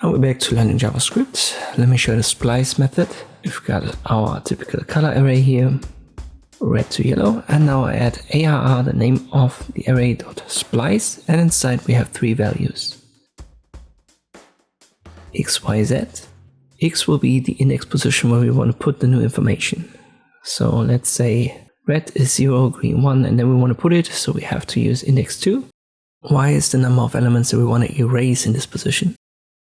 Now we're back to learning JavaScript. Let me show the splice method. We've got our typical color array here, red to yellow, and now I add ARR, the name of the array.splice, and inside we have three values: x, y, z. X will be the index position where we want to put the new information. So let's say red is 0, green 1, and then we want to put it, so we have to use index 2. Y is the number of elements that we want to erase in this position.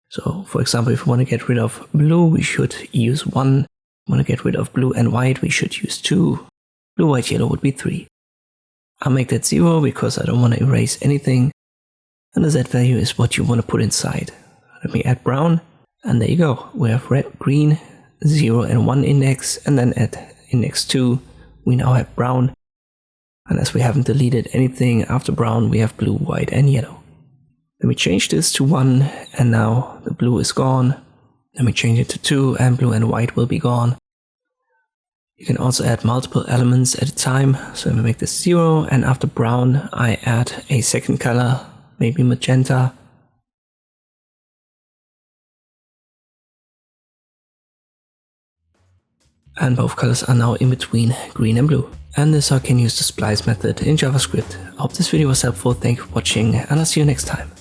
So for example, if we want to get rid of blue, we should use 1. If we want to get rid of blue and white, we should use 2. Blue, white, yellow would be 3. I'll make that 0 because I don't want to erase anything. And the Z value is what you want to put inside. Let me add brown, and there you go. We have red, green, 0 and 1 index, and then at index 2, we now have brown. And as we haven't deleted anything after brown, we have blue, white, and yellow. Let me change this to 1, and now the blue is gone. Let me change it to 2, and blue and white will be gone. You can also add multiple elements at a time. So let me make this 0, and after brown, I add a second color, maybe magenta. And both colors are now in between green and blue. And this is how you can use the splice method in JavaScript. I hope this video was helpful. Thank you for watching, and I'll see you next time.